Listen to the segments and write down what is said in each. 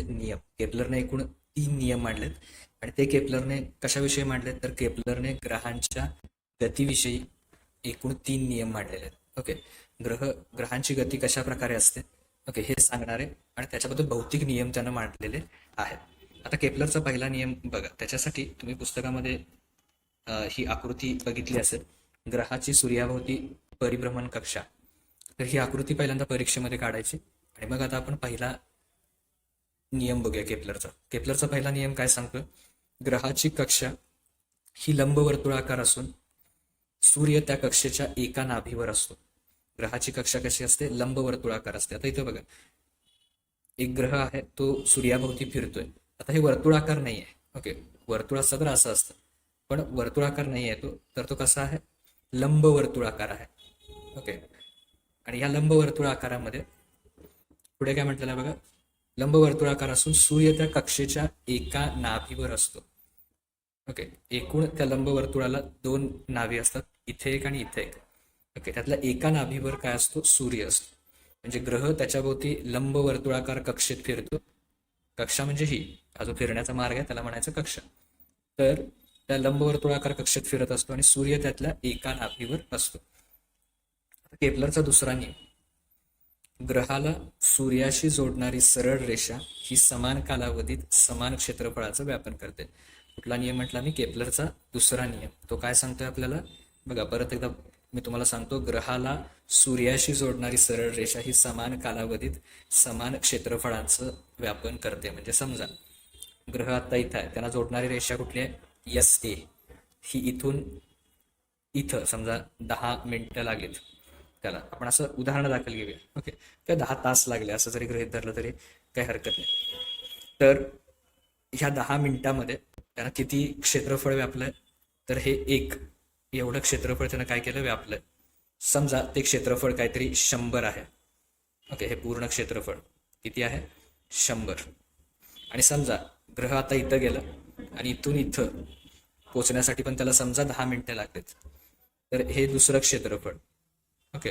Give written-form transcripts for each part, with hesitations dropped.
नियम. केपलरने एकूण 3 नियम मांडलेत आणि ते केपलरने कशाविषयी मांडलेत तर केपलरने ग्रहांच्या गतीविषयी एकूण 3 नियम मांडलेले आहेत. ओके, ग्रहांची गती कशा प्रकारे असते ओके हे सांगणारे आणि त्याच्याबद्दल भौतिक नियम त्यानं मांडलेले आहेत. आता केपलरचा पहिला नियम बघा. त्याच्यासाठी तुम्ही पुस्तकामध्ये ही आकृती बघितली असेल, ग्रहाची सूर्याभोवती परिभ्रमण कक्षा. तर ही आकृती पहिल्यांदा परीक्षेमध्ये काढायची आणि मग आता आपण पहिला नियम बघूया केपलरचा. केपलरचा पहिला नियम काय सांगतो, ग्रहाची कक्षा ही लंबवर्तुळाकार असून सूर्य त्या कक्षेच्या एका नाभीवर असतो. ग्रहाची कक्षा कशी असते, लंबवर्तुळाकार असते. आता इथं बघा, एक ग्रह आहे तो सूर्याभोवती फिरतोय. आता हे वर्तुळाकार नाही आहे. ओके, वर्तुळ असतं तर असं असतं, पण वर्तुळाकार नाही आहे तो, तर तो कसा आहे, लंबवर्तुळाकार आहे. ओके, आणि या लंबवर्तुळाकारामध्ये पुढे काय म्हटलेलं आहे बघा, लंबवर्तुळाकार असून सूर्य त्या कक्षेच्या एका नाभीवर असतो. ओके, एकूण त्या लंबवर्तुळाला 2 नाभी असतात, इथे एक आणि इथे एक. ओके, त्यातल्या एका नाभीवर काय असतो, सूर्य असतो. म्हणजे ग्रह त्याच्याभोवती लंबवर्तुळाकार कक्षेत फिरतो. कक्षा म्हणजे ही हा जो फिरण्याचा मार्ग आहे त्याला म्हणायचं कक्षा. तर त्या लंबवर्तुळाकार कक्षेत फिरत असतो आणि सूर्य त्यातल्या एका नाभीवर असतो. केपलरचा दुसरा नियम, ग्रहाला सूर्याशी जोडणारी सरळ रेषा ही समान कालावधीत समान क्षेत्रफळाचं व्यापन करते. कुठला नियम म्हटला मी, केपलरचा दुसरा नियम. तो काय सांगतोय आपल्याला बघा, परत एकदा मी तुम्हाला सांगतो, ग्रहाला सूर्याशी जोडणारी सरळ रेषा ही समान कालावधीत समान क्षेत्रफळाचं व्यापन करते. म्हणजे समजा ग्रह आता इथं आहे, त्यांना जोडणारी रेषा कुठली आहे, SA. ही इथून इथं समजा 10 मिनिटं लागलीत त्याला, आपण असं उदाहरण दाखल घेऊया. ओके, काय 10 तास लागले असं जरी गृहीत धरलं तरी काही हरकत नाही. तर ह्या 10 मिनिटामध्ये त्यानं किती क्षेत्रफळ व्यापलंय, तर हे एक एवढं क्षेत्रफळ त्यानं काय केलं, व्यापलंय. समजा ते क्षेत्रफळ काहीतरी 100 आहे. ओके, हे पूर्ण क्षेत्रफळ किती आहे, 100. आणि समजा ग्रह आता इथं गेला आणि इथून इथं पोचण्यासाठी पण त्याला समजा 10 मिनिटं लागलेत. तर हे दुसरं क्षेत्रफळ. ओके,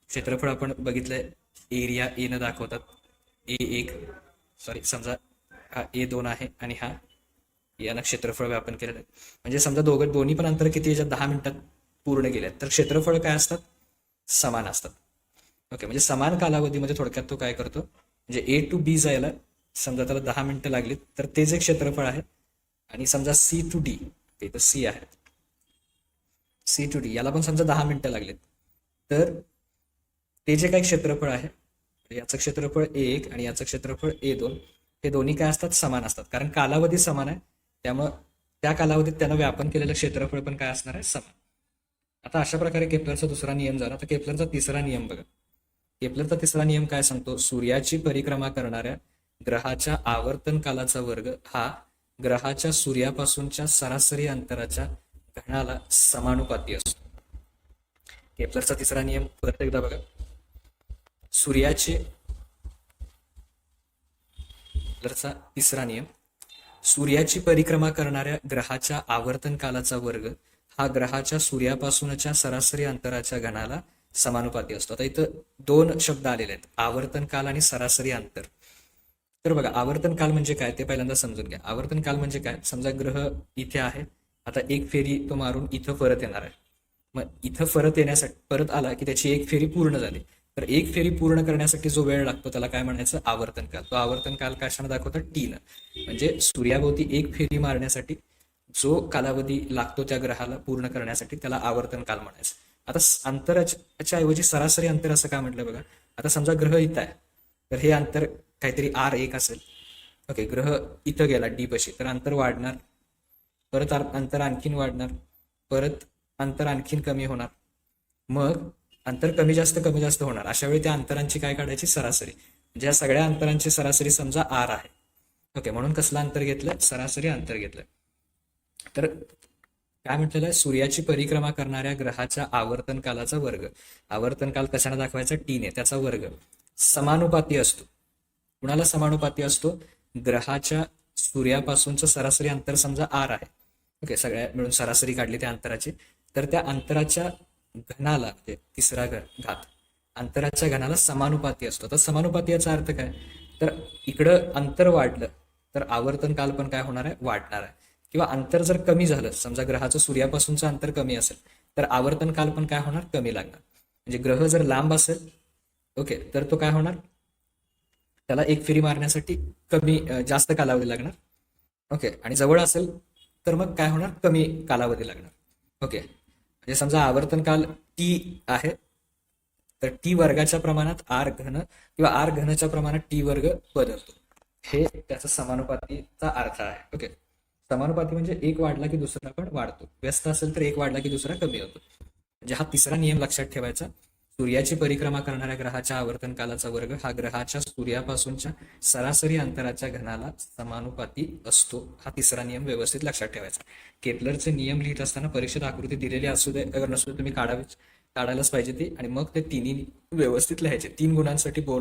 क्षेत्रफळ आपण बघितलंय, एरिया ए न दाखवतात, A1 सॉरी, समजा हा A2 आहे आणि हा यानं क्षेत्रफळ व्यापन केलेलं आहे. म्हणजे समजा दोन्ही पण अंतर किती, याच्यात 10 मिनिटात पूर्ण गेले, तर क्षेत्रफळ काय असतात, समान असतात. ओके, म्हणजे समान कालावधीमध्ये थोडक्यात तो काय करतो, म्हणजे A to B जायला समजा त्याला 10 मिनिटं लागली, तर ते जे क्षेत्रफळ आहे, आणि समजा C to D, इथं C आहे, C to D याला पण समजा 10 मिनिटं लागलीत, तर ते जे काही क्षेत्रफळ आहे, याचं क्षेत्रफळ A1 आणि याचं क्षेत्रफळ A2, हे दोन्ही काय असतात, समान असतात. कारण कालावधी समान आहे, त्यामुळं त्या कालावधीत त्यानं व्यापन केलेलं क्षेत्रफळ पण काय असणार आहे, समान. आता अशा प्रकारे केपलरचा दुसरा नियम झाला. आता केपलरचा तिसरा नियम बघा. केपलरचा तिसरा नियम काय सांगतो, सूर्याची परिक्रमा करणाऱ्या ग्रहाच्या आवर्तन कालाचा वर्ग हा ग्रहाच्या सूर्यापासूनच्या सरासरी अंतराच्या घनाला समानुपाती असतो. केपलरचा तिसरा नियम परत एकदा बघा. केपलरचा तिसरा नियम, सूर्याची परिक्रमा करणाऱ्या ग्रहाच्या आवर्तन कालाचा वर्ग हा ग्रहाच्या सूर्यापासूनच्या सरासरी अंतराच्या घनाला समानुपाती असतो. आता इथं 2 शब्द आलेले आहेत, आवर्तन काल आणि सरासरी अंतर. तर बघा, आवर्तन काल म्हणजे काय ते पहिल्यांदा समजून घ्या. आवर्तन काल म्हणजे काय, समजा ग्रह इथे आहे, आता एक फेरी तो मारून इथं परत येणार आहे. मग इथं परत आला की त्याची एक फेरी पूर्ण झाली. तर एक फेरी पूर्ण करण्यासाठी जो वेळ लागतो त्याला काय म्हणायचं, आवर्तन काल. तो आवर्तन काल कशाने दाखवतात, T न. म्हणजे सूर्याभोवती एक फेरी मारण्यासाठी जो कालावधी लागतो त्या ग्रहाला पूर्ण करण्यासाठी त्याला आवर्तन काल म्हणायचं. आता अंतराच्या ऐवजी सरासरी अंतर असं का म्हटलं बघा. आता समजा ग्रह इथं आहे, तर हे अंतर काहीतरी R1 असेल. ओके, ग्रह इथं गेला D पाशी, तर अंतर वाढणार, परत अंतर आणखीन वाढणार, परत अंतर आणखीन कमी होणार, मग अंतर कमी जास्त होणार. अशा वेळी त्या अंतरांची काय काढायची, सरासरी. म्हणजे या सगळ्या अंतरांची सरासरी समजा R आहे. ओके, म्हणून कसलं अंतर घेतलं, सरासरी अंतर घेतलं. तर काय म्हटलेलं आहे, सूर्याची परिक्रमा करणाऱ्या ग्रहाच्या आवर्तन कालाचा वर्ग. आवर्तन काल कशाने दाखवायचा, T ने. त्याचा वर्ग समानुपाती असतो. कुणाला समानुपाती असतो, ग्रहाच्या सूर्यापासूनचं सरासरी अंतर समजा R आहे. ओके, सगळ्या मिळून सरासरी काढली त्या अंतराची, तर त्या अंतराच्या घनाला, म्हणजे तिसरा घात, अंतराच्या घनाला समानुपाती असतो. तर समानुपाती याचा अर्थ काय, तर इकडं अंतर वाढलं तर आवर्तन काल पण काय होणार आहे, वाढणार आहे. किंवा अंतर जर कमी झालं, समजा ग्रहाचं सूर्यापासूनचं अंतर कमी असेल तर आवर्तन काल पण काय होणार, कमी लागणार. म्हणजे ग्रह जर लांब असेल ओके तर तो काय होणार, त्याला एक फेरी मारण्यासाठी जास्त कालावधी लागणार. ओके, आणि जवळ असेल तर मग काय होणार, कमी कालावधी लागणार. ओके, म्हणजे समजा आवर्तन काल टी आहे तर टी वर्गाच्या प्रमाणात आर घन किंवा आर घनच्या प्रमाणात टी वर्ग बदलतो. हे त्याचा समानुपातीचा अर्थ आहे. ओके, समानुपाती म्हणजे एक वाढला की दुसरा पण वाढतो, व्यस्त असेल तर एक वाढला की दुसरा कमी होतो. म्हणजे हा तिसरा नियम लक्षात ठेवायचा. सूर्याची परिक्रमा करणाऱ्या ग्रहाच्या आवर्तन कालाचा वर्ग हा ग्रहाच्या सूर्यापासूनच्या सरासरी अंतराच्या घनाला समानुपाती असतो. हा तिसरा नियम व्यवस्थित लक्षात ठेवायचा. केपलरचे नियम लिहित असताना परीक्षेत आकृती दिलेली असू दे अगर नसू दे तुम्ही काढायलाच पाहिजे ती, आणि मग ते तिन्ही व्यवस्थित लिहायचे. 3 गुणांसाठी बोर्ड